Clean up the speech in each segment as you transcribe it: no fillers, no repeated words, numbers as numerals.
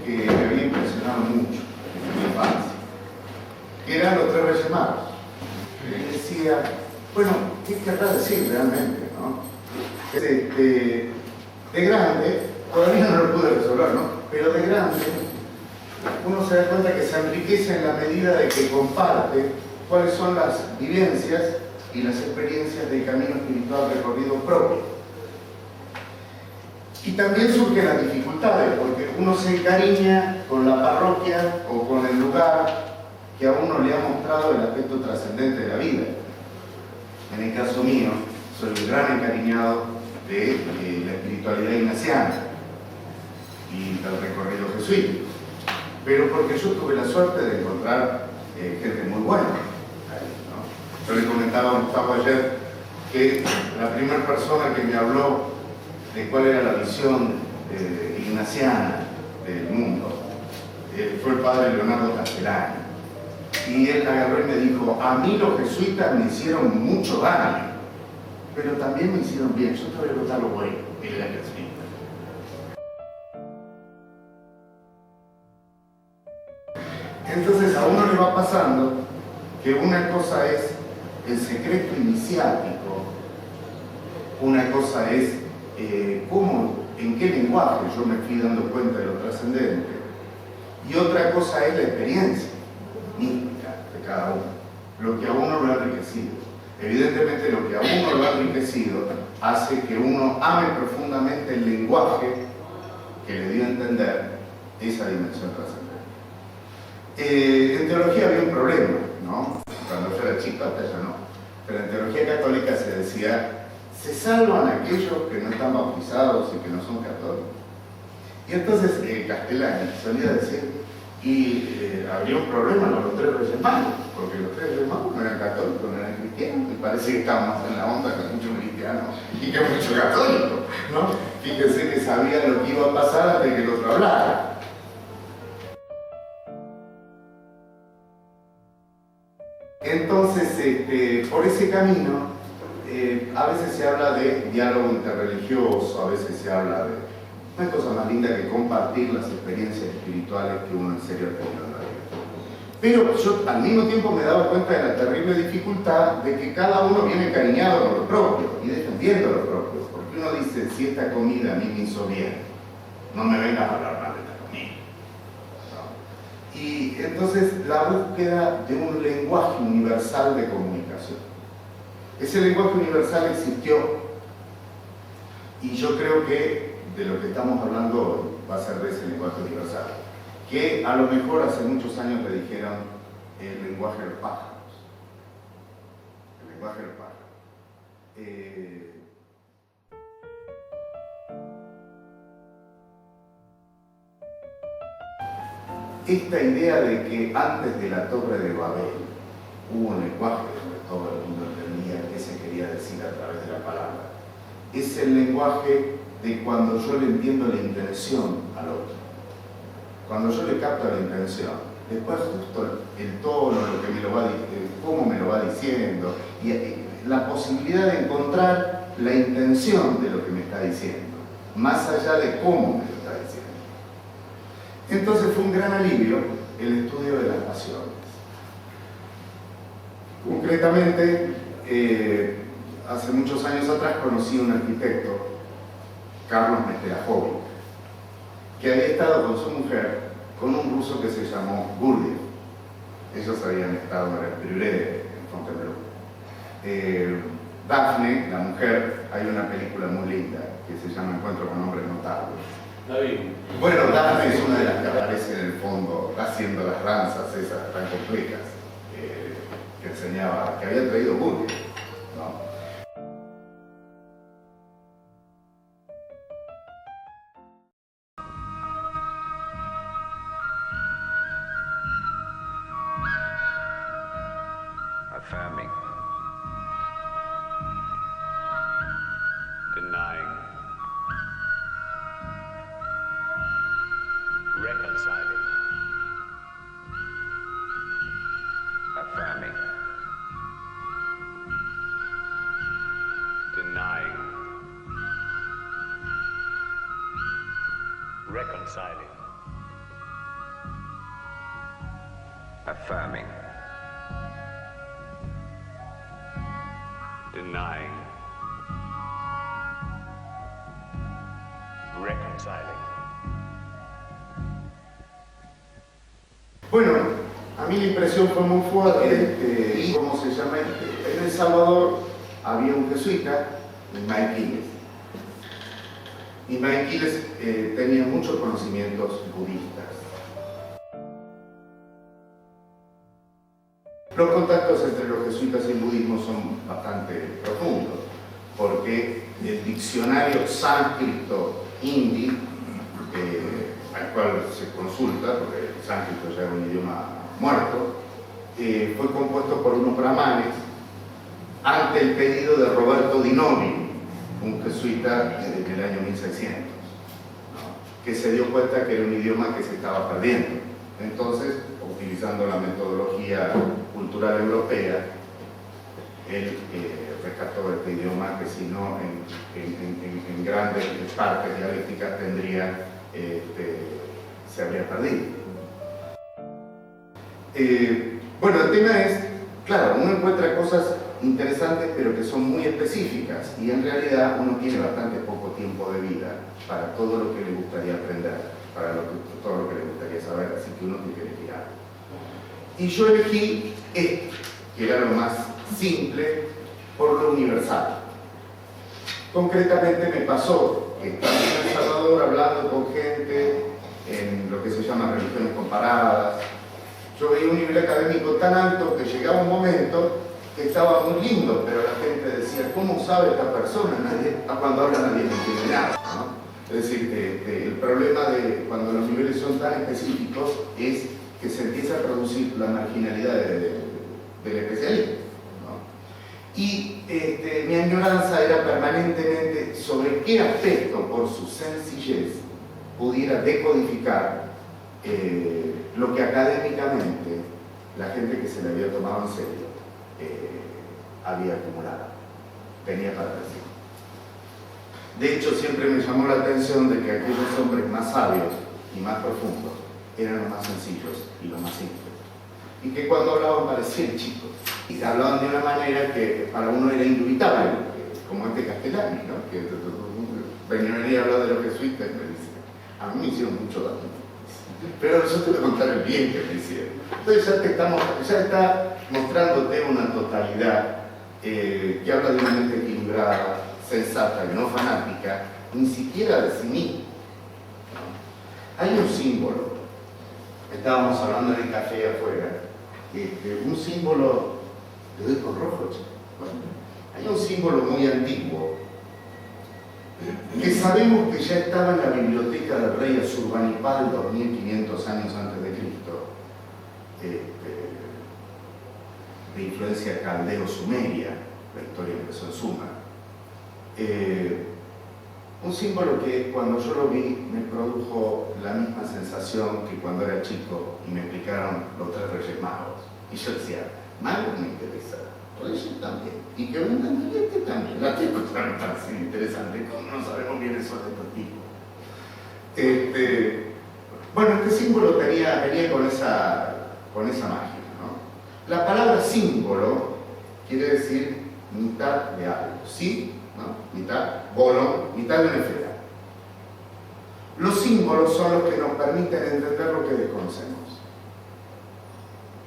que me había impresionado mucho en mi infancia, que eran los tres Reyes Magos. Y decía, bueno, ¿qué querrá decir realmente, no? De grande, todavía no lo pude resolver, ¿no? Pero de grande, uno se da cuenta que se enriquece en la medida de que comparte cuáles son las vivencias y las experiencias del camino espiritual recorrido propio. Y también surgen las dificultades, porque uno se encariña con la parroquia o con el lugar que a uno le ha mostrado el aspecto trascendente de la vida. En el caso mío, soy un gran encariñado de la espiritualidad ignaciana y del recorrido jesuítico, pero porque yo tuve la suerte de encontrar gente muy buena ahí, ¿no? Yo le comentaba a Gustavo ayer que la primera persona que me habló de cuál era la visión ignaciana del mundo fue el padre Leonardo Castellani. Y él agarró y me dijo, a mí los jesuitas me hicieron mucho daño, pero también me hicieron bien. Yo te voy a contar lo bueno, él era jesuita. Entonces a uno le va pasando que una cosa es el secreto iniciático, una cosa es en qué lenguaje yo me fui dando cuenta de lo trascendente, y otra cosa es la experiencia mística de cada uno, lo que a uno lo ha enriquecido. Evidentemente lo que a uno lo ha enriquecido hace que uno ame profundamente el lenguaje que le dio a entender esa dimensión trascendente. En teología había un problema, ¿no? Cuando yo era chico, hasta ya no, pero en teología católica se decía, se salvan aquellos que no están bautizados y que no son católicos. Y entonces Castellani solía decir, habría un problema con los tres Reyes Magos, porque los tres Reyes Magos no eran católicos, no eran cristianos, y parece que estaban más en la onda que muchos cristianos y que muchos católicos, ¿no? Fíjense que sabían lo que iba a pasar antes que el otro hablara. Entonces, por ese camino, a veces se habla de diálogo interreligioso, a veces se habla de una cosa más linda que compartir las experiencias espirituales que uno en serio ha tenido en la vida. Pero yo al mismo tiempo me daba cuenta de la terrible dificultad de que cada uno viene encariñado con lo propio y defendiendo lo propio, porque uno dice, si esta comida a mí me hizo bien, no me vengas a hablar mal de esta comida. ¿No? Y entonces la búsqueda de un lenguaje universal de comunicación. Ese lenguaje universal existió y yo creo que de lo que estamos hablando hoy va a ser de ese lenguaje universal, que a lo mejor hace muchos años le dijeron el lenguaje de los pájaros. El lenguaje de los pájaros. Esta idea de que antes de la Torre de Babel hubo un lenguaje donde todo el mundo entendía qué se quería decir a través de la palabra, es el lenguaje de cuando yo le entiendo la intención al otro. Cuando yo le capto la intención, después justo el tono, lo que me lo va, cómo me lo va diciendo, y la posibilidad de encontrar la intención de lo que me está diciendo, más allá de cómo me lo está diciendo. Entonces fue un gran alivio el estudio de las pasiones. Concretamente, hace muchos años atrás conocí a un arquitecto, Carlos Nesterajovich, que había estado con su mujer con un ruso que se llamó Gurdjieff. Ellos habían estado en el Brûlé, en Fontainebleau. Daphne, la mujer, hay una película muy linda que se llama Encuentro con hombres notables. La vi. Bueno, Daphne es una de las que aparece en el fondo haciendo las danzas esas tan complejas que enseñaba, que había traído Gurdjieff, ¿no? Affirming, denying, reconciling, affirming, denying, reconciling. Affirming. Denying. Reconciling. Bueno, a mí la impresión fue muy fuerte. ¿Cómo se llama? En El Salvador había un jesuita, Ismael Quiles. Ismael Quiles tenía muchos conocimientos budistas. Los contactos entre los jesuitas y el budismo son bastante profundos, porque el diccionario sánscrito hindi, al cual se consulta, porque el sánscrito ya era un idioma muerto, fue compuesto por unos brahmanes ante el pedido de Roberto Di Novi, un jesuita en el año 1600, ¿no? Que se dio cuenta que era un idioma que se estaba perdiendo. Entonces, utilizando la metodología cultural europea, él rescató este idioma que si no en grandes partes dialécticas se habría perdido. Bueno, el tema es, claro, uno encuentra cosas interesantes pero que son muy específicas y en realidad uno tiene bastante poco tiempo de vida para todo lo que le gustaría aprender, para todo lo que le gustaría saber, así que uno tiene que elegir algo. Y yo elegí esto, que era lo más simple, por lo universal. Concretamente me pasó que estaba en El Salvador hablando con gente en lo que se llama religiones comparadas. Yo veía un nivel académico tan alto que llegaba un momento que estaba muy lindo, pero la gente decía, ¿cómo sabe esta persona? Cuando habla nadie le entiende nada, ¿no? Es decir, el problema de cuando los niveles son tan específicos es que se empieza a producir la marginalidad del especialismo, ¿no? Y mi añoranza era permanentemente sobre qué aspecto, por su sencillez, pudiera decodificar lo que académicamente la gente que se le había tomado en serio había acumulado, tenía para decir. De hecho, siempre me llamó la atención de que aquellos hombres más sabios y más profundos eran los más sencillos y los más simples. Y que cuando hablaban parecían chicos. Y hablaban de una manera que para uno era indubitable, como este Castellani, ¿no? Que venía a hablar de los jesuitas y me dice, a mí me hicieron mucho daño. Pero yo te voy a contar el bien que me hicieron. Entonces ya está mostrándote una totalidad que habla de una mente equilibrada, sensata y no fanática, ni siquiera de sí mismo, ¿no? Hay un símbolo, estábamos hablando en el café afuera, un símbolo, le doy con rojo, bueno, hay un símbolo muy antiguo que sabemos que ya estaba en la biblioteca del rey Asurbanipal 2500 años antes de Cristo, de influencia caldeo-sumeria, la historia empezó en Sumer. Un símbolo que cuando yo lo vi me produjo la misma sensación que cuando era chico y me explicaron los 3 Reyes Magos. Y yo decía, magos me interesa, Reyes también, y que vendan billetes también. Las 3 cosas me parecen interesantes, como no sabemos bien eso de estos tipos. Bueno, este símbolo venía con esa magia, ¿no? La palabra símbolo quiere decir mitad de algo, ¿sí? ¿No? Mitad, bolón, mitad de una esfera. Los símbolos son los que nos permiten entender lo que desconocemos.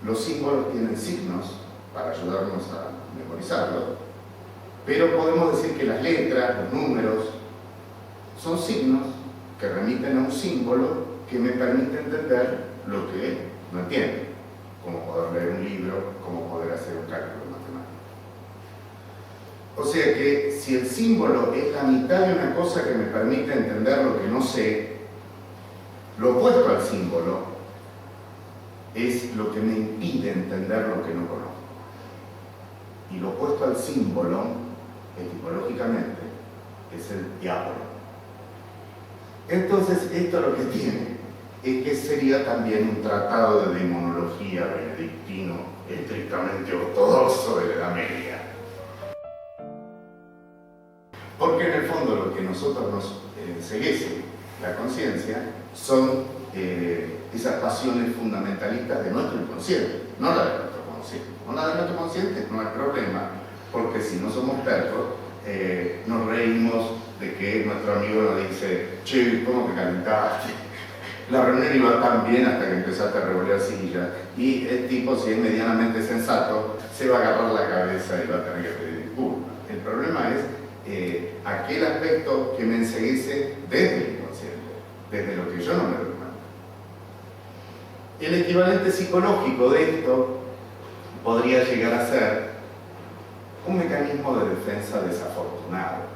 Los símbolos tienen signos para ayudarnos a memorizarlo, pero podemos decir que las letras, los números, son signos que remiten a un símbolo que me permite entender lo que no entiendo, como poder leer un libro, como poder hacer un cálculo matemático. O sea que si el símbolo es la mitad de una cosa que me permite entender lo que no sé, lo opuesto al símbolo es lo que me impide entender lo que no conozco. Y lo opuesto al símbolo, etimológicamente, es el diablo. Entonces, esto lo que tiene es que sería también un tratado de demonología benedictino estrictamente ortodoxo de la Edad Media. Porque en el fondo lo que nosotros nos enseguece la conciencia, son esas pasiones fundamentalistas de nuestro inconsciente, no la de nuestro consciente. No la de nuestro consciente no hay problema, porque si no somos perros, nos reímos de que nuestro amigo nos dice: che, ¿cómo te calentaste? La reunión iba tan bien hasta que empezaste a revolver sillas. Y el tipo, si es medianamente sensato, se va a agarrar la cabeza y va a tener que pedir disculpas. El problema es aquel aspecto que me enseguece desde el inconsciente, desde lo que yo no me doy cuenta. El equivalente psicológico de esto podría llegar a ser un mecanismo de defensa desafortunado.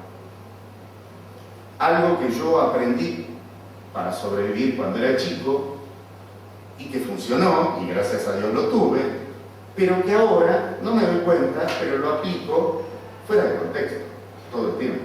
Algo que yo aprendí para sobrevivir cuando era chico y que funcionó, y gracias a Dios lo tuve, pero que ahora no me doy cuenta, pero lo aplico fuera de contexto, todo el tiempo.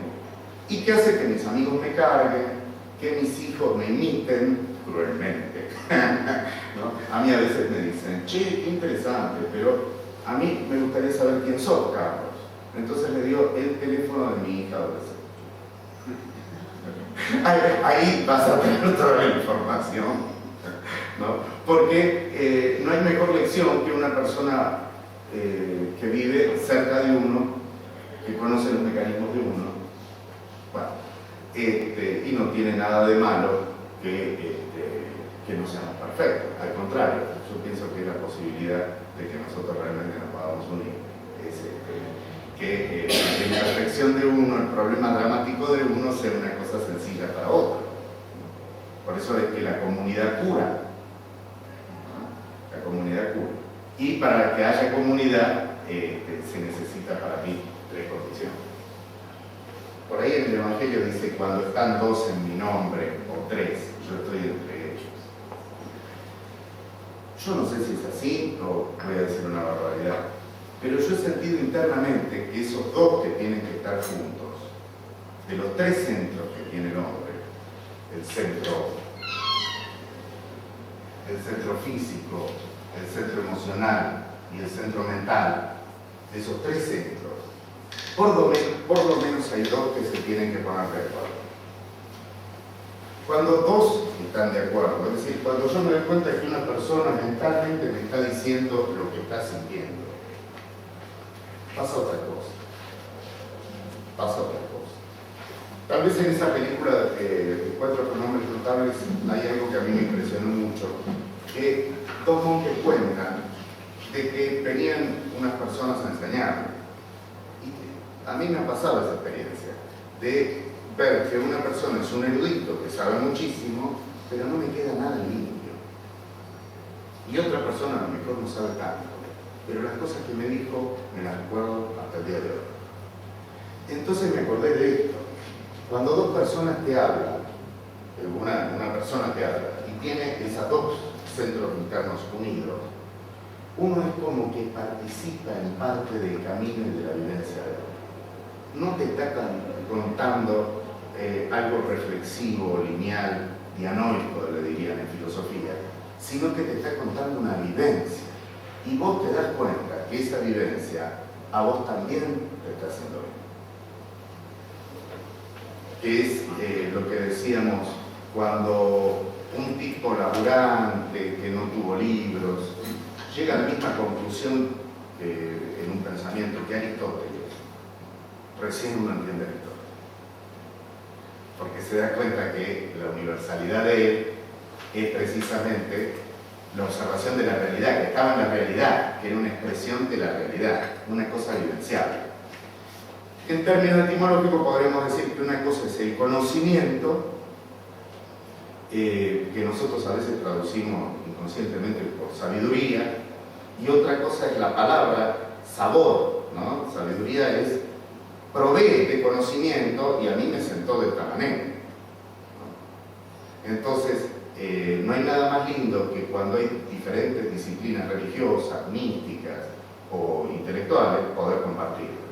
Y que hace que mis amigos me carguen, que mis hijos me imiten cruelmente. ¿No? A mí a veces me dicen: che, qué interesante, pero a mí me gustaría saber quién sos, Carlos. Entonces le dio el teléfono de mi hija adolescente. Ahí vas a tener toda la información, ¿no? Porque no hay mejor lección que una persona que vive cerca de uno, que conoce los mecanismos de uno, bueno, y no tiene nada de malo que no seamos perfectos. Al contrario, yo pienso que la posibilidad de que nosotros realmente nos podamos unir es que la imperfección de uno, el problema dramático de uno, sea una cosa sencilla para otro. Por eso es que la comunidad cura. ¿No? La comunidad cura. Y para que haya comunidad se necesita, para mí, 3 condiciones. Por ahí en el Evangelio dice: cuando están 2 en mi nombre, o 3, yo estoy entre ellos. Yo no sé si es así, o voy a decir una barbaridad, pero yo he sentido internamente que esos 2 que tienen que estar juntos, de los 3 centros que tiene el hombre, el centro físico, el centro emocional y el centro mental, de esos 3 centros, por lo menos hay 2 que se tienen que poner de acuerdo. Cuando 2 están de acuerdo, es decir, cuando yo me doy cuenta que una persona mentalmente me está diciendo lo que está sintiendo, pasa otra cosa. Tal vez en esa película de 4 pronombres notables hay algo que a mí me impresionó mucho, que 2 monjes cuentan de que venían unas personas a enseñar. Y a mí me ha pasado esa experiencia de ver que una persona es un erudito que sabe muchísimo, pero no me queda nada limpio. Y otra persona a lo mejor no sabe tanto, pero las cosas que me dijo me las recuerdo hasta el día de hoy. Entonces me acordé de esto. Cuando 2 personas te hablan, una persona te habla y tiene esos 2 centros internos unidos, uno es como que participa en parte del camino y de la vivencia de otro. No te está contando algo reflexivo, lineal, dianoico, le dirían en filosofía, sino que te está contando una vivencia. Y vos te das cuenta que esa vivencia a vos también te está haciendo bien. Que es lo que decíamos cuando un tipo laburante que no tuvo libros llega a la misma conclusión en un pensamiento que Aristóteles. Recién uno entiende a Aristóteles, porque se da cuenta que la universalidad de él es precisamente la observación de la realidad, que estaba en la realidad, que era una expresión de la realidad, una cosa vivencial. En términos etimológicos podríamos decir que una cosa es el conocimiento, que nosotros a veces traducimos inconscientemente por sabiduría, y otra cosa es la palabra sabor, ¿no? Sabiduría es provee de conocimiento y a mí me sentó de esta manera, ¿no? Entonces, no hay nada más lindo que cuando hay diferentes disciplinas religiosas, místicas o intelectuales, poder compartirlo.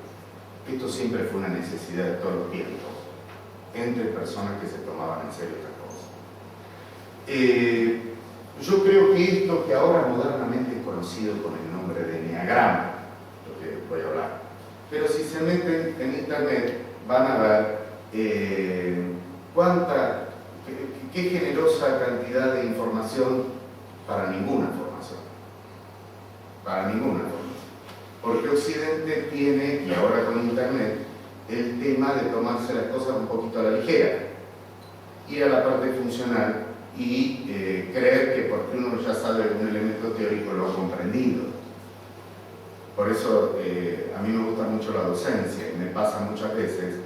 Esto siempre fue una necesidad de todos los tiempos, entre personas que se tomaban en serio estas cosas. Yo creo que esto que ahora modernamente es conocido con el nombre de Enneagrama, lo que voy a hablar, pero si se meten en internet van a ver qué generosa cantidad de información para ninguna formación. Para ninguna formación. Porque Occidente tiene, y ahora con Internet, el tema de tomarse las cosas un poquito a la ligera. Ir a la parte funcional y creer que porque uno ya sabe un elemento teórico lo ha comprendido. Por eso a mí me gusta mucho la docencia y me pasa muchas veces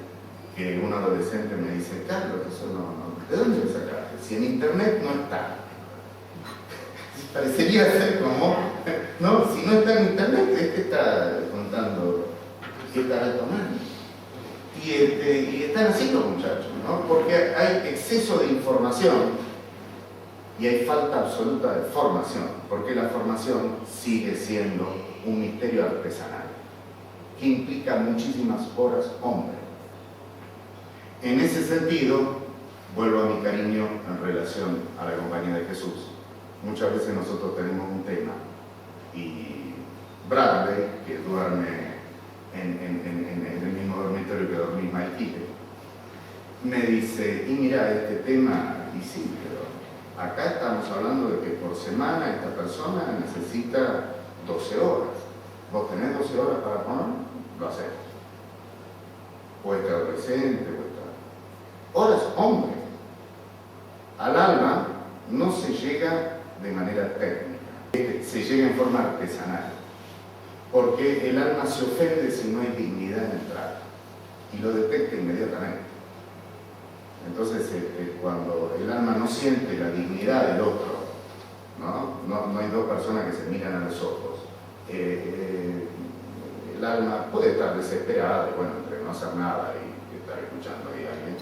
que un adolescente me dice: Carlos, eso no, ¿de dónde lo sacaste? Si en Internet no está. Parecería ser como, no, si no está en Internet, ¿qué está contando? ¿Qué estará tomando? Y están así los muchachos, ¿no? Porque hay exceso de información y hay falta absoluta de formación, porque la formación sigue siendo un misterio artesanal que implica muchísimas horas hombre. En ese sentido, vuelvo a mi cariño en relación a la Compañía de Jesús. Muchas veces nosotros tenemos un tema y Bradley, que duerme en el mismo dormitorio que dormí Maikite, me dice: y mira, este tema, y sí, pero acá estamos hablando de que por semana esta persona necesita 12 horas. ¿Vos tenés 12 horas para poner? Lo hacemos. O este adolescente, o esta... Horas, hombre. Al alma no se llega de manera técnica, se llega en forma artesanal. Porque el alma se ofende si no hay dignidad en el trato y lo detecta inmediatamente. Entonces, cuando el alma no siente la dignidad del otro, no hay dos personas que se miran a los ojos, el alma puede estar desesperada, y bueno, entre no hacer nada y estar escuchando ahí a alguien,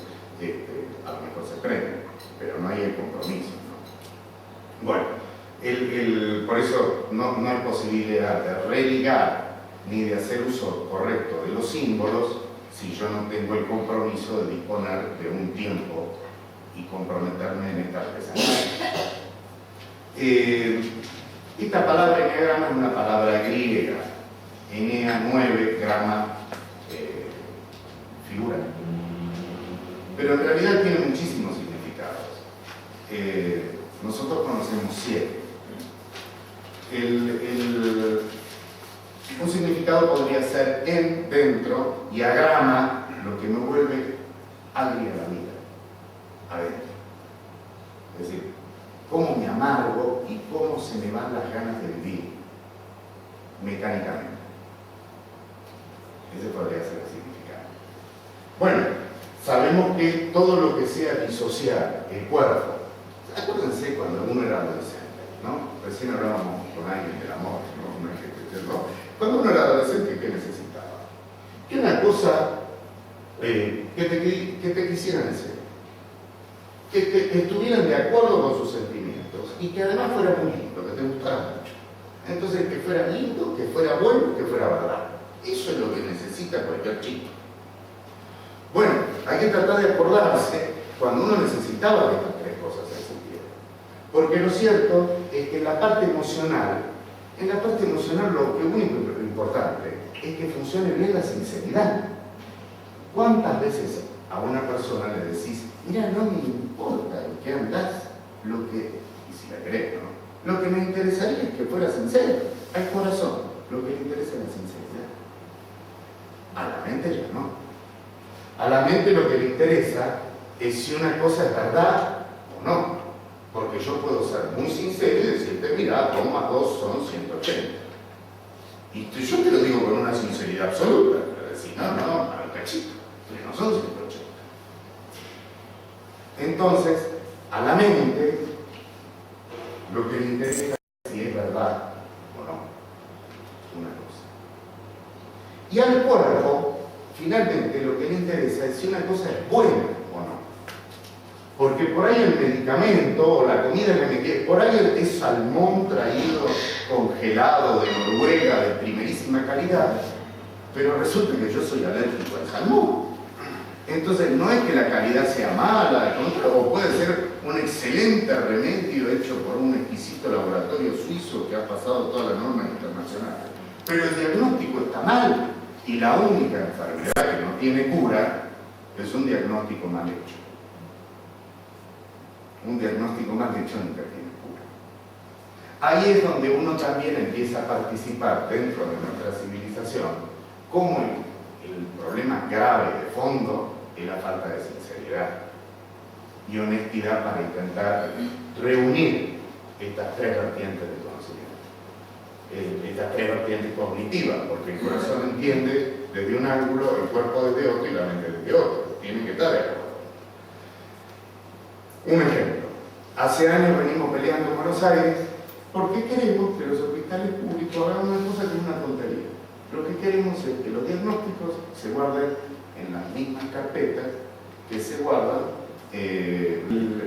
a lo mejor se prende, pero no hay el compromiso, ¿no? Bueno, por eso no hay posibilidad de religar ni de hacer uso correcto de los símbolos si yo no tengo el compromiso de disponer de un tiempo y comprometerme en esta artesanía. Esta palabra eneagrama es una palabra griega. Enea 9, grama, figura. Pero en realidad tiene muchísimos significados. Nosotros conocemos 7. Un significado podría ser en, dentro, y agrama, lo que me vuelve agria la vida, adentro. Es decir, cómo me amargo y cómo se me van las ganas de vivir, mecánicamente. Ese podría ser el significado. Bueno, sabemos que todo lo que sea disociar el cuerpo, acuérdense cuando uno era adolescente, ¿no? Recién hablábamos con alguien del amor, ¿no? Cuando uno era adolescente, ¿qué necesitaba? Que una cosa que te quisieran hacer, que estuvieran de acuerdo con sus sentimientos y que además fuera muy lindo, que te gustara mucho. Entonces, que fuera lindo, que fuera bueno, que fuera verdad. Eso es lo que necesita cualquier chico. Bueno, hay que tratar de acordarse cuando uno necesitaba de estas 3 cosas en ese tiempo. Porque lo cierto es que en la parte emocional lo único importante es que funcione bien la sinceridad. ¿Cuántas veces a una persona le decís: mira, no me importa en qué andás, y si la querés, ¿no? Lo que me interesaría es que fuera sincero, al corazón, lo que le interesa es la sinceridad. A la mente ya no. A la mente lo que le interesa es si una cosa es verdad o no. Porque yo puedo ser muy sincero y decirte: mira, 2 más 2 son 180. Y yo te lo digo con una sinceridad absoluta. Pero decir: no, al cachito, que no son 180. Entonces, a la mente, lo que le interesa es si es verdad o no. Una cosa. Y al cuerpo, finalmente, lo que le interesa es si una cosa es buena o no. Porque por ahí el medicamento o la comida que me quede, por ahí es salmón traído congelado de Noruega de primerísima calidad, pero resulta que yo soy alérgico al salmón. Entonces no es que la calidad sea mala, o puede ser un excelente remedio hecho por un exquisito laboratorio suizo que ha pasado todas las normas internacionales. Pero el diagnóstico está mal y la única enfermedad que no tiene cura es un diagnóstico mal hecho. un diagnóstico más de Schoenberg tiene cura. Ahí es donde uno también empieza a participar dentro de nuestra civilización, como el problema grave de fondo es la falta de sinceridad y honestidad para intentar reunir estas tres vertientes de conocimiento, estas tres vertientes cognitivas, porque el corazón entiende desde un ángulo, el cuerpo desde otro y la mente desde otro, tienen que estar de acuerdo. Un ejemplo, hace años venimos peleando en Buenos Aires porque queremos que los hospitales públicos hagan una cosa que es una tontería. Lo que queremos es que los diagnósticos se guarden en las mismas carpetas que se guardan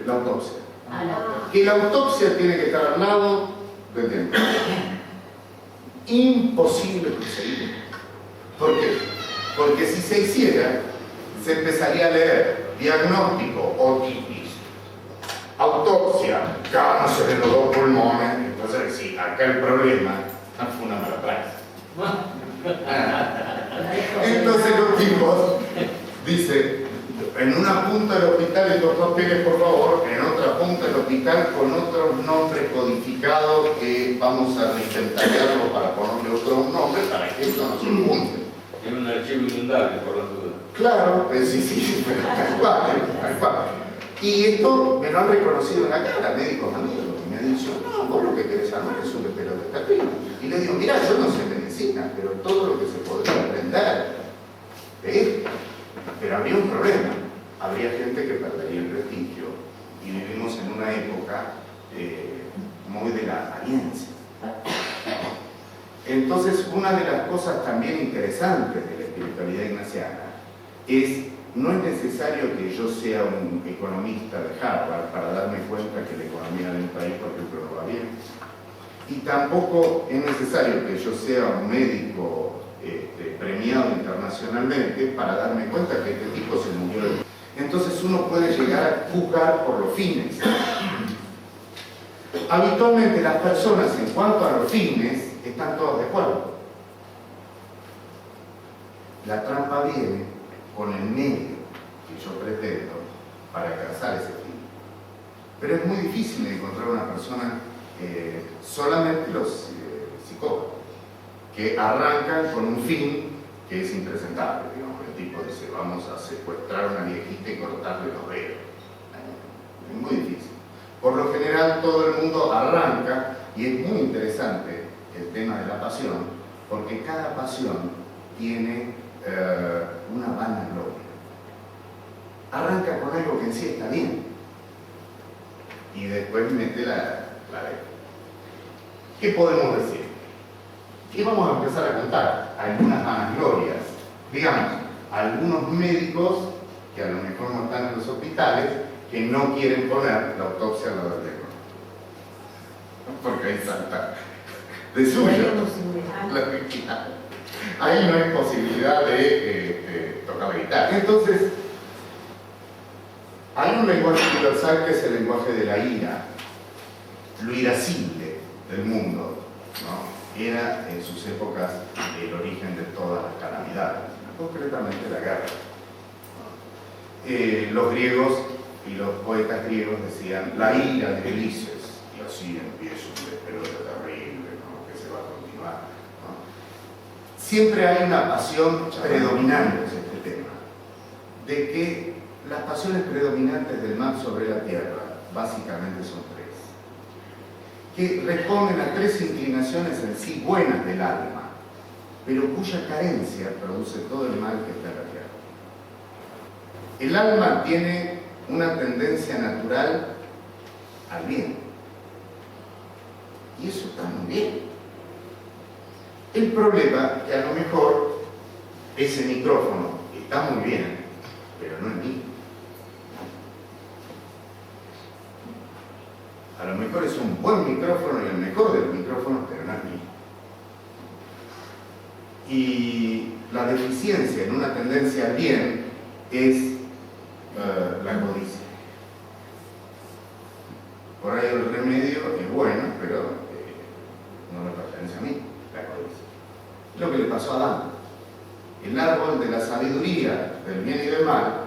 la autopsia. Que la autopsia tiene que estar al lado del diagnóstico. Imposible conseguirlo. ¿Por qué? Porque si se hiciera, se empezaría a leer diagnóstico, otitis, autopsia, cáncer en los dos pulmones. Entonces, sí, acá el problema fue una mala praxis. Entonces los tipos dicen, en una punta del hospital estos papeles por favor, en otra punta del hospital con otros nombres codificados que vamos a reinventarlo para ponerle otro nombre para que esto no se junte. En un archivo inundable, por la duda. Claro, sí, tal cual. Y esto me lo han reconocido en la cara, médicos amigos, y me han dicho, no, vos lo que querés armar es un estetoscopio. Y le digo, mira, yo no sé medicina, pero todo lo que se podría aprender de esto. Pero habría un problema, habría gente que perdería el prestigio, y vivimos en una época muy de la apariencia. Entonces, una de las cosas también interesantes de la espiritualidad ignaciana es, no es necesario que yo sea un economista de Harvard para darme cuenta que la economía de un país, por ejemplo, no va bien. Y tampoco es necesario que yo sea un médico premiado internacionalmente para darme cuenta que este tipo se murió de... Entonces uno puede llegar a juzgar por los fines. Habitualmente las personas, en cuanto a los fines, están todas de acuerdo. La trampa viene con el medio que yo pretendo para alcanzar ese fin. Pero es muy difícil encontrar una persona, solamente los psicólogos, que arrancan con un fin que es impresentable. Digamos, el tipo dice, vamos a secuestrar a una viejita y cortarle los dedos. Es muy difícil. Por lo general todo el mundo arranca, y es muy interesante el tema de la pasión, porque cada pasión tiene una vanagloria. Arranca con algo que en sí está bien y después mete la ley. ¿Qué podemos decir? Y vamos a empezar a contar algunas vanaglorias. Digamos, algunos médicos que a lo mejor no están en los hospitales que no quieren poner la autopsia al lado del diagnóstico, porque ahí salta de suyo. Ahí no hay posibilidad de tocar la guitarra. Entonces, hay un lenguaje universal que es el lenguaje de la ira, lo irascible del mundo, ¿no? Era en sus épocas el origen de todas las calamidades, concretamente la guerra. Los griegos y los poetas griegos decían la ira de Ulises, y así empieza un despelote terrible, ¿no? Que se va a continuar, ¿no? Siempre hay una pasión predominante en este tema, de que las pasiones predominantes del mal sobre la tierra básicamente son tres, que responden a tres inclinaciones en sí buenas del alma, pero cuya carencia produce todo el mal que está en la tierra. El alma tiene una tendencia natural al bien, y eso está muy bien. El problema es que a lo mejor ese micrófono está muy bien, pero no es mío. A lo mejor es un buen micrófono y el mejor de los micrófonos, pero no es mío. Y la deficiencia en una tendencia al bien es la codicia. Por ahí el remedio es bueno, pero no me pertenece a mí, la codicia. Lo que le pasó a Adán. El árbol de la sabiduría del bien y del mal,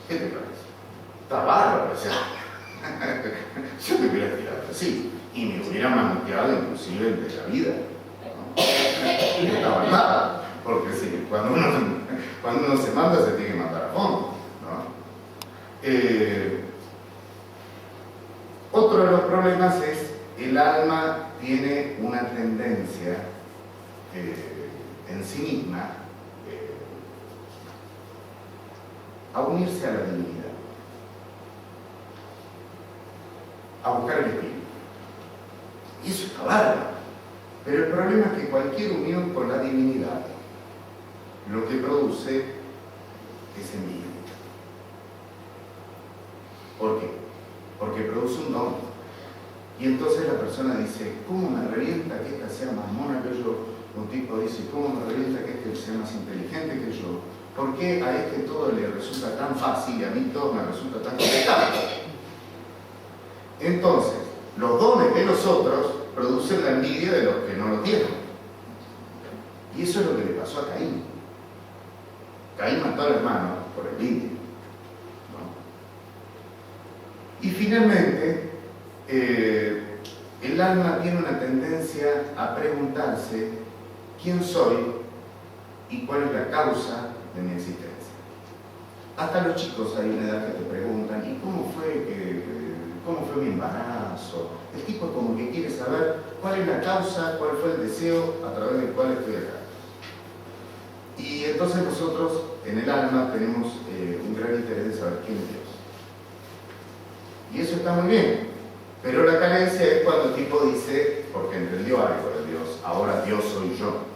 ¿qué te parece? está bárbaro, o sea, yo me hubiera tirado así y me hubiera manoteado inclusive de la vida, ¿no? No estaba nada, porque sí, cuando uno se manda se tiene que mandar a fondo, ¿no? Otro de los problemas es el alma tiene una tendencia en sí misma a unirse a la divinidad, a buscar el espíritu. Y eso está bárbaro. Pero el problema es que cualquier unión con la divinidad lo que produce es envidia. ¿Por qué? Porque produce un don. Y entonces la persona dice, ¿cómo me revienta que esta sea más mona que yo? Un tipo dice, ¿cómo me revienta que este sea más inteligente que yo? ¿Por qué a este todo le resulta tan fácil y a mí todo me resulta tan complicado? Entonces, los dones de los otros producen la envidia de los que no lo tienen. Y eso es lo que le pasó a Caín. Caín mató al hermano por envidia, ¿no? Y finalmente, el alma tiene una tendencia a preguntarse quién soy y cuál es la causa de mi existencia. Hasta los chicos hay una edad que te preguntan, ¿y cómo fue mi embarazo? El tipo como que quiere saber cuál es la causa, cuál fue el deseo a través del cual estoy acá. Y entonces nosotros en el alma tenemos un gran interés de saber quién es Dios. Y eso está muy bien, pero la carencia es cuando el tipo dice, porque entendió algo de Dios, ahora Dios soy yo.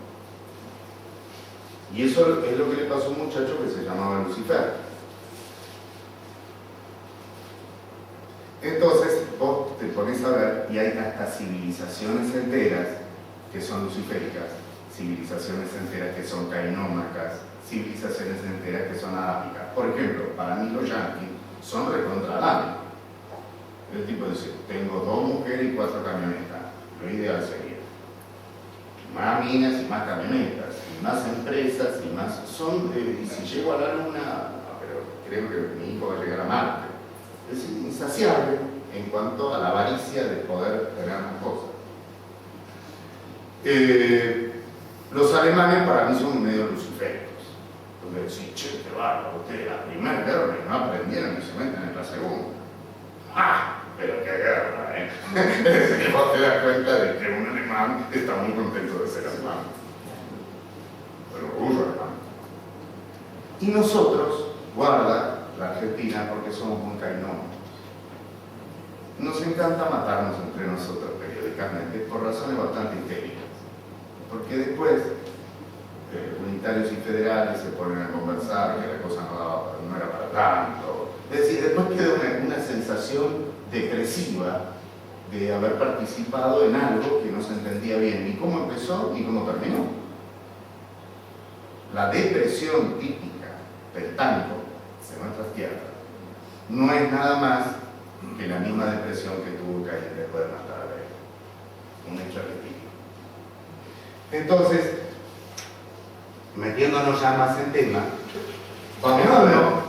Y eso es lo que le pasó a un muchacho que se llamaba Lucifer. Entonces vos te pones a ver y hay hasta civilizaciones enteras que son luciféricas, civilizaciones enteras que son cainómacas, civilizaciones enteras que son adámicas. Por ejemplo, para mí los yanquis son recontra adámicos. El tipo dice, tengo 2 mujeres y 4 camionetas. Lo ideal sería más minas y más camionetas, y más empresas y más... y si llego a la luna, pero creo que mi hijo va a llegar a Marte. Es insaciable en cuanto a la avaricia de poder tener más cosas. Los alemanes para mí son medio luciféricos. Porque decís, che, qué bárbaro, ustedes la primera guerra no aprendieron y se meten en la segunda. ¡Ah! Pero qué guerra, ¿eh? Que vos te das cuenta de que un alemán está muy contento de ser alemán. Pero orgullo alemán. Y nosotros, guarda, la Argentina, porque somos muy cainómicos. Nos encanta matarnos entre nosotros periódicamente por razones bastante histéricas. Porque después, unitarios y federales se ponen a conversar que la cosa no era para tanto. Es decir, después queda una sensación depresiva de haber participado en algo que no se entendía bien ni cómo empezó ni cómo terminó. La depresión típica del tango de nuestras tierras no es nada más que la misma depresión que tuvo Caín después de matar a Abel. Un hecho artístico. Entonces, metiéndonos ya más en tema, cuando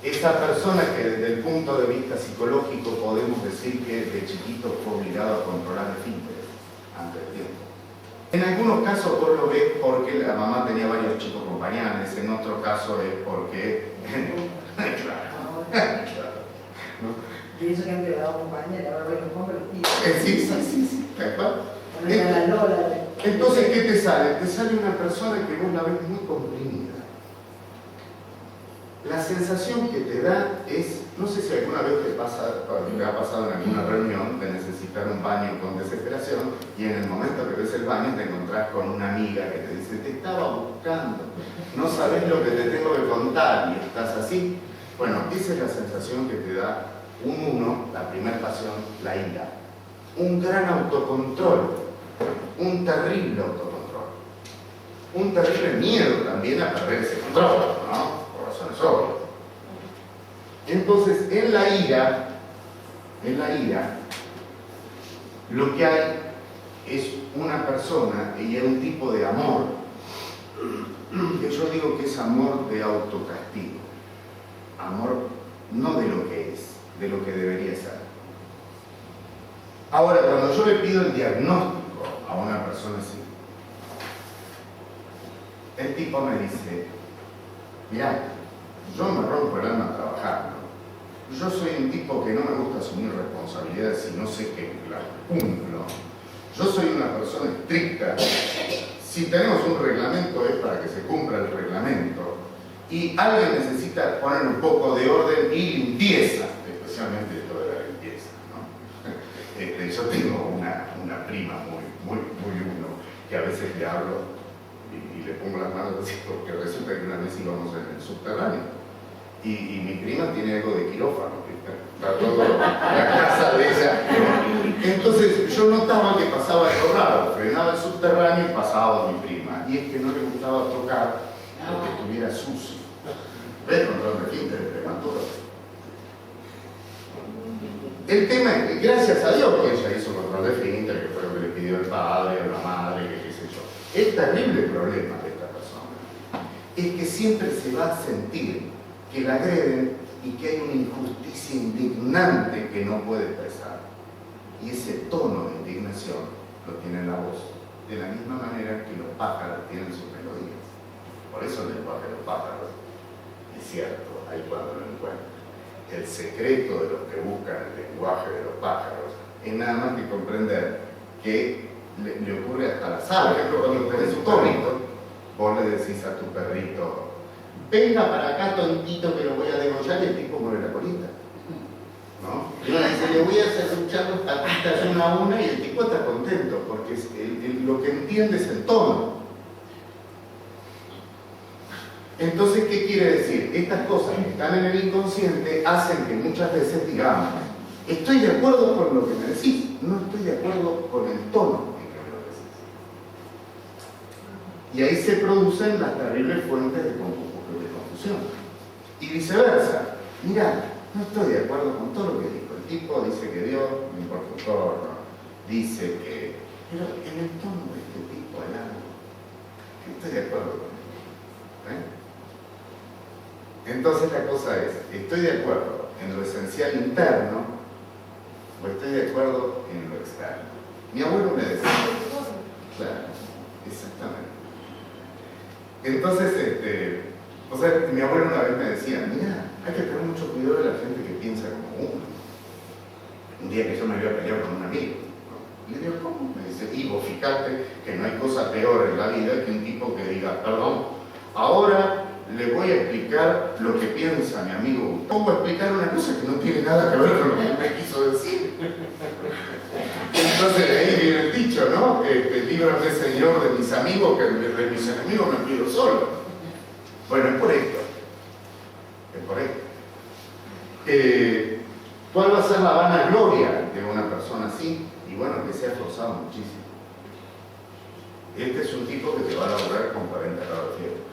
esa persona que desde el punto de vista psicológico podemos decir que de chiquito fue obligado a controlar esfínteres antes del tiempo. En algunos casos vos lo ves porque la mamá tenía varios chicos compañeros, en otro caso es porque... claro. Y eso que antes le daba compañera, ahora bueno, compra el tío. Sí, tal cual. La Lola. Entonces, ¿qué te sale? Te sale una persona que vos la ves muy comprimida. La sensación que te da es, no sé si alguna vez te ha pasado en alguna reunión de necesitar un baño con desesperación y en el momento que ves el baño te encontrás con una amiga que te dice, te estaba buscando, no sabes lo que te tengo que contar y estás así. Bueno, esa es la sensación que te da la primera pasión, la ira. Un gran autocontrol, un terrible autocontrol, un terrible miedo también a perder ese control, ¿no? Razones obvias. Entonces, en la ira, lo que hay es una persona y hay un tipo de amor que yo digo que es amor de autocastigo, amor no de lo que es, de lo que debería ser. Ahora, cuando yo le pido el diagnóstico a una persona así, el tipo me dice, mirá, yo me rompo el alma trabajando. Yo soy un tipo que no me gusta asumir responsabilidades si no sé que las cumplo. Yo soy una persona estricta. Si tenemos un reglamento es para que se cumpla el reglamento. Y alguien necesita poner un poco de orden y limpieza, especialmente esto de la limpieza, ¿no? Yo tengo una prima muy uno, que a veces le hablo y le pongo las manos así porque resulta que una vez íbamos en el subterráneo. Y mi prima tiene algo de quirófano, está todo la casa de ella. Entonces yo notaba que pasaba algo raro, frenaba el subterráneo y pasaba a mi prima. Y es que no le gustaba tocar lo que estuviera sucio. ¿Ves? Control de finta de prematuro. El tema es, gracias a Dios que ella hizo control de finta, que fue lo que le pidió el padre o la madre, que qué sé yo. El terrible problema de esta persona es que siempre se va a sentir que la agreden y que hay una injusticia indignante que no puede expresar. Y ese tono de indignación lo tiene la voz, de la misma manera que los pájaros tienen sus melodías. Por eso el lenguaje de los pájaros es cierto, ahí cuando lo encuentran. El secreto de los que buscan el lenguaje de los pájaros es nada más que comprender que le ocurre hasta las aves. Cuando tenés un perrito, vos le decís a tu perrito, venga para acá, tontito, que lo voy a degollar, y el tipo mueve la colita, ¿no? Y uno dice, le voy a hacer luchar las patitas una a una, y el tipo está contento, porque lo que entiende es el tono. Entonces, ¿qué quiere decir? Estas cosas que están en el inconsciente hacen que muchas veces digamos, estoy de acuerdo con lo que me decís, no estoy de acuerdo con el tono en que me lo decís. Y ahí se producen las terribles fuentes de confusión. Y viceversa. Mirá, no estoy de acuerdo con todo lo que dijo. El tipo dice que Dios me importa un corno, dice que... Pero en el tono de este tipo hay algo que estoy de acuerdo con él. Entonces la cosa es, ¿estoy de acuerdo en lo esencial interno o estoy de acuerdo en lo externo? Mi abuelo me decía... Claro, exactamente. Entonces, o sea, mi abuelo una vez me decía, mira, hay que tener mucho cuidado de la gente que piensa como uno. Un día que yo me había peleado con un amigo, ¿no? Y le digo, ¿cómo? Me dice, y vos fijate que no hay cosa peor en la vida que un tipo que diga, perdón, ahora le voy a explicar lo que piensa mi amigo. ¿Cómo explicar una cosa que no tiene nada que ver con lo que me quiso decir? Entonces de ahí viene el dicho, ¿no? Líbrame, Señor, de mis amigos, que de mis enemigos me pido solo. Bueno, es por esto. Es por esto. ¿Cuál va a ser la vanagloria de una persona así? Y bueno, que se ha esforzado muchísimo. Este es un tipo que te va a lograr con 40 grados de fiebre.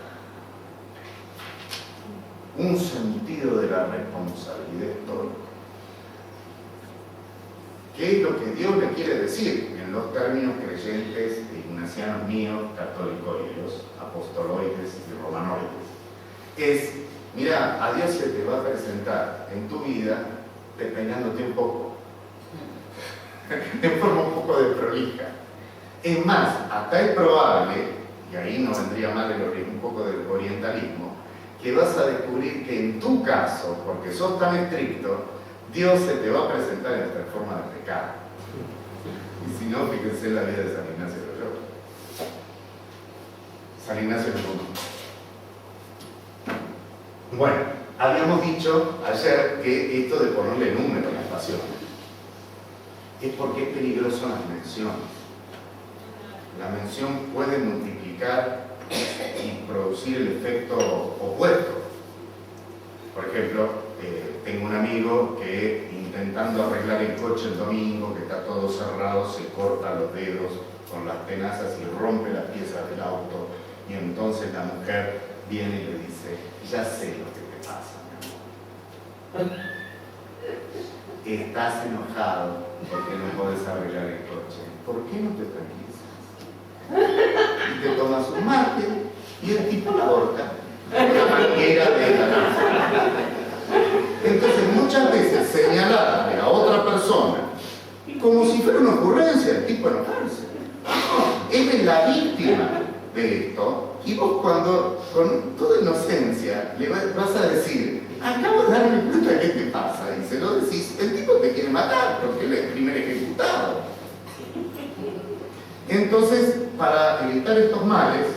Un sentido de la responsabilidad histórica. ¿Qué es lo que Dios le quiere decir en los términos creyentes, ignacianos míos, católicos, apostoloides y romanoides? Es, mira, a Dios se te va a presentar en tu vida despeinándote un poco, en forma un poco de prolija. Es más, hasta es probable, y ahí no vendría mal un poco del orientalismo, que vas a descubrir que en tu caso, porque sos tan estricto, Dios se te va a presentar en esta forma de pecado. Y si no, fíjense en la vida de San Ignacio de Loyola. San Ignacio de Loyola. Bueno, habíamos dicho ayer que esto de ponerle número a las pasiones es porque es peligroso las menciones. La mención puede multiplicar y producir el efecto opuesto. Por ejemplo, tengo un amigo que intentando arreglar el coche el domingo, que está todo cerrado, se corta los dedos con las tenazas y rompe las piezas del auto, y entonces la mujer viene y le dice, ya sé lo que te pasa, mi amor. Estás enojado porque no podés arreglar el coche. ¿Por qué no te tranquilizas? Y te tomas un mate y el tipo la aborta. La manguera de la casa. Entonces muchas veces señalar a otra persona como si fuera una ocurrencia del tipo enojarse. No, él es la víctima de esto y vos cuando con toda inocencia le vas a decir, acabo de darme cuenta de qué te pasa, y se lo decís, el tipo te quiere matar porque él es el primer ejecutado. Entonces, para evitar estos males,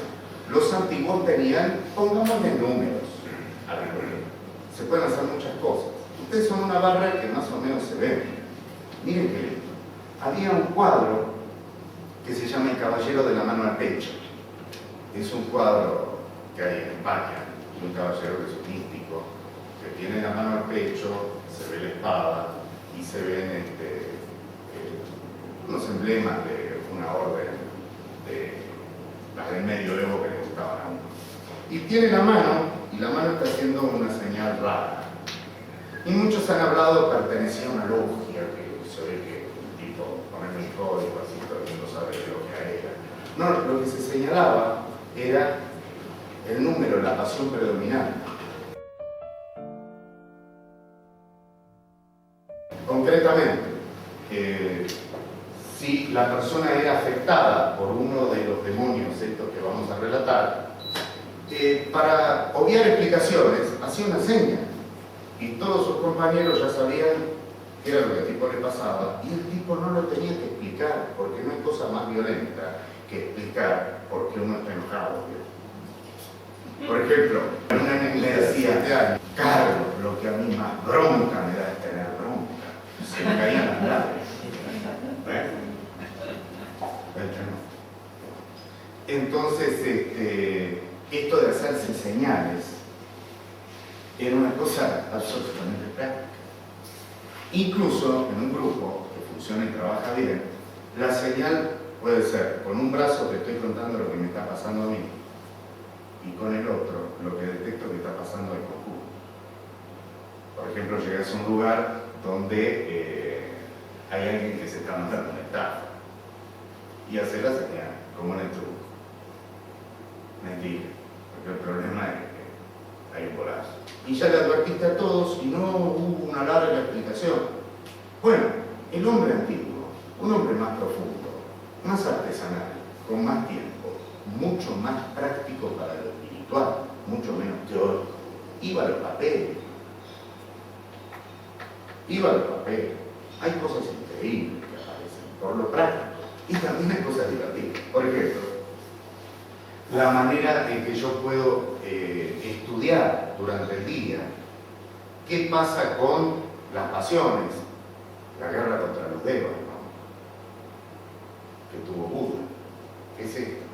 los antiguos tenían, pongámosle números a la cosa. Se pueden hacer muchas cosas. Ustedes son una barra que más o menos se ven. Miren que lindo. Había un cuadro que se llama El Caballero de la Mano al Pecho. Es un cuadro que hay en España, un caballero que es un místico, que tiene la mano al pecho, se ve la espada y se ven unos emblemas de una orden de las del medioevo que le gustaban a uno. Y tiene la mano, y la mano está haciendo una señal rara. Y muchos han hablado de pertenecer a una logia, que se ve que un tipo con el código, así todo el mundo sabe qué logia era. No, lo que se señalaba era el número, la pasión predominante. Concretamente, si la persona era afectada por uno de los demonios estos que vamos a relatar, para obviar explicaciones, hacía una seña. Y todos sus compañeros ya sabían qué era lo que al tipo le pasaba, y el tipo no lo tenía que explicar, porque no hay cosa más violenta que explicar por qué uno está enojado. Por ejemplo, una niña me decía, Carlos, lo que a mí más bronca me da es tener bronca. Se me caían las lágrimas. Entonces, esto de hacerse señales era una cosa absolutamente práctica. Incluso en un grupo que funciona y trabaja bien, la señal puede ser con un brazo te estoy contando lo que me está pasando a mí y con el otro lo que detecto que está pasando al conjunto. Por ejemplo, llegas a un lugar donde hay alguien que se está mandando una estafa y hacer la señal, como en el truco. Mentira, porque el problema es que hay un bolazo. Y ya le advertiste a todos y no hubo una larga explicación. Bueno, el hombre antiguo, un hombre más profundo, más artesanal, con más tiempo, mucho más práctico para lo espiritual, mucho menos teórico, iba a los papeles. Iba a los papeles. Hay cosas increíbles que aparecen por lo práctico y también hay cosas divertidas. Por ejemplo, la manera en que yo puedo estudiar durante el día qué pasa con las pasiones, la guerra contra los devas, ¿no? Que tuvo Buda, que es esto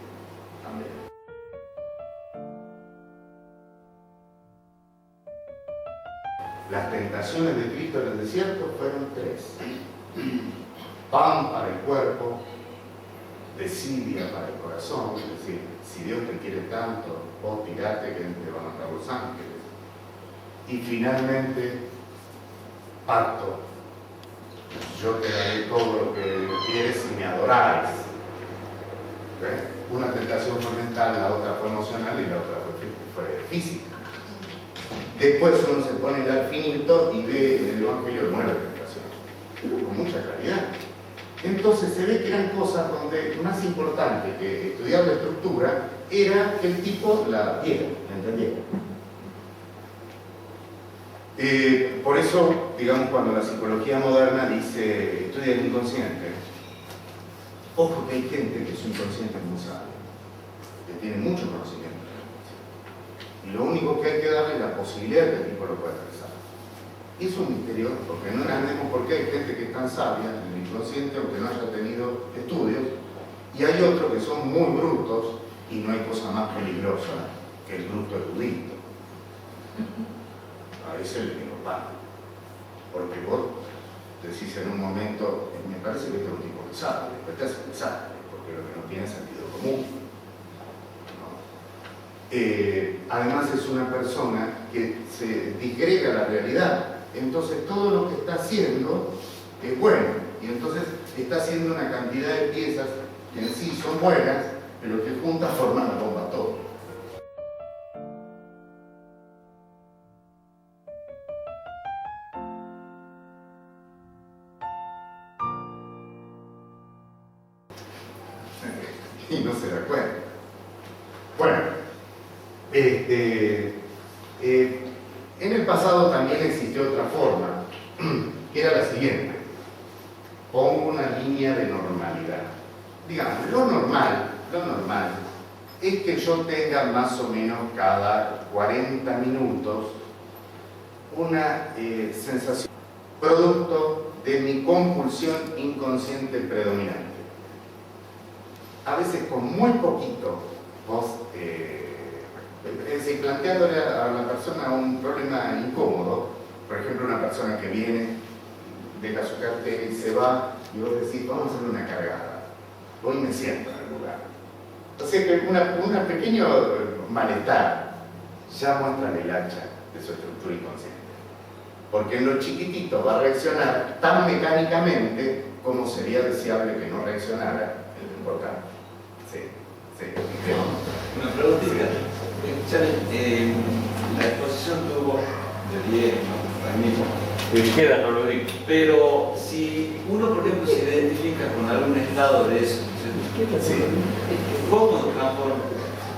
también. Las tentaciones de Cristo en el desierto fueron 3: pan para el cuerpo, desidia para el corazón, es decir, si Dios te quiere tanto, vos tirate que Él te va a mandar los ángeles. Y finalmente, pacto. Yo te daré todo lo que quieres si me adoráis. ¿Ves? Una tentación fue mental, la otra fue emocional y la otra fue física. Después uno se pone el finito y ve en el Evangelio nueva tentación, pero con mucha claridad. Entonces se ve que eran cosas donde más importante que estudiar la estructura era que el tipo la viera, la entendiera. Por eso, digamos, cuando la psicología moderna dice estudia el inconsciente, ojo que hay gente que su inconsciente es muy sabio, que tiene mucho conocimiento. Y lo único que hay que darle es la posibilidad de que el tipo lo pueda expresar. Y es un misterio, porque no entendemos por qué hay gente que es tan sabia en el inconsciente, aunque no haya tenido estudios, y hay otros que son muy brutos, y no hay cosa más peligrosa que el bruto erudito. A veces le digo pan, porque vos decís en un momento, me parece que este es un tipo que sabe, después te hace pensar, porque lo que no tiene sentido común. Además es una persona que se disgrega la realidad, entonces todo lo que está haciendo es bueno, y entonces está haciendo una cantidad de piezas que en sí son buenas, pero que juntas forman la bomba atómica. y no se da cuenta. Bueno, en el pasado también existió otra forma, que era la siguiente. Pongo una línea de normalidad. Digamos, lo normal es que yo tenga más o menos cada 40 minutos una sensación producto de mi compulsión inconsciente predominante. A veces con muy poquito, vos, es decir, planteándole a la persona un problema incómodo, por ejemplo, una persona que viene, deja su cartera y se va, y vos decís, vamos a hacerle una cargada, voy y me siento en el lugar. O sea que un pequeño malestar ya muestra el hacha de su estructura inconsciente. Porque en lo chiquitito va a reaccionar tan mecánicamente como sería deseable que no reaccionara en lo importante. Sí. Una preguntita. La exposición tuvo de 10, ¿no? Mismo. Si queda, no lo digo. Pero si uno, por ejemplo, se identifica con algún estado de eso, Sí. ¿cómo transforma?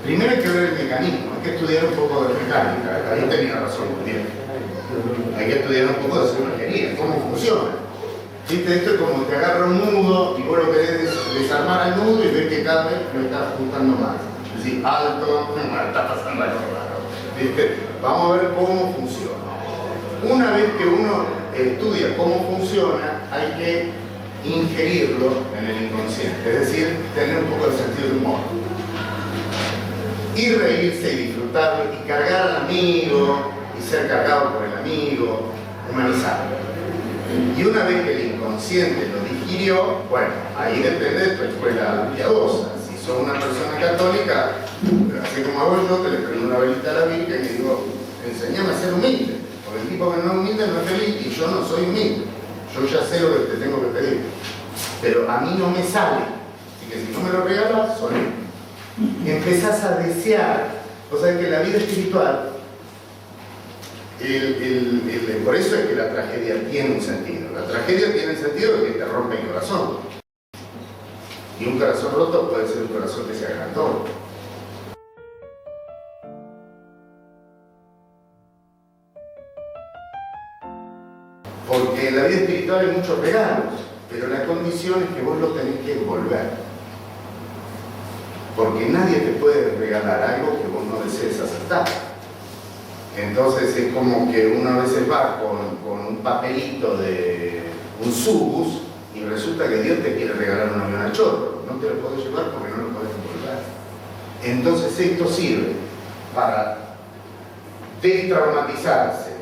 Primero hay que ver el mecanismo, hay que estudiar un poco de mecánica. Ahí tenía razón, bien. Hay que estudiar un poco de psicología, cómo funciona. ¿Viste? Esto es como que agarra un nudo y vos lo querés desarmar al nudo y ves que cada vez lo estás ajustando más. Es decir, alto, está pasando algo raro. ¿Viste? Vamos a ver cómo funciona. Una vez que uno estudia cómo funciona, hay que ingerirlo en el inconsciente, es decir, tener un poco de sentido de humor. Y reírse y disfrutarlo y cargar al amigo y ser cargado por el amigo, humanizarlo. Y una vez que el inconsciente lo digirió, bueno, ahí depende de tu escuela piadosa. Si sos una persona católica, así como hago yo, te le prendo una velita a la Virgen y digo, enséñame a ser humilde. Porque el tipo que no es humilde no es feliz y yo no soy humilde. Yo ya sé lo que te tengo que pedir. Pero a mí no me sale. Así que si no me lo regalas, soy. Y empezás a desear. O sea que la vida espiritual, por eso es que la tragedia tiene un sentido. La tragedia tiene el sentido de que te rompe el corazón. Y un corazón roto puede ser un corazón que se agrandó. Porque en la vida espiritual hay muchos regalos, pero la condición es que vos lo tenés que devolver. Porque nadie te puede regalar algo que vos no desees aceptar. Entonces es como que uno a veces va con un papelito de un subus y resulta que Dios te quiere regalar un avión al chorro. No te lo podés llevar porque no lo podés devolver. Entonces esto sirve para destraumatizarse,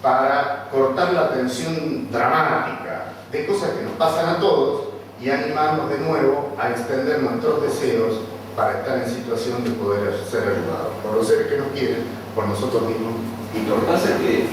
para cortar la tensión dramática de cosas que nos pasan a todos y animarnos de nuevo a extender nuestros deseos para estar en situación de poder ser ayudados por los seres que nos quieren, por nosotros mismos y Lo por que pasa es que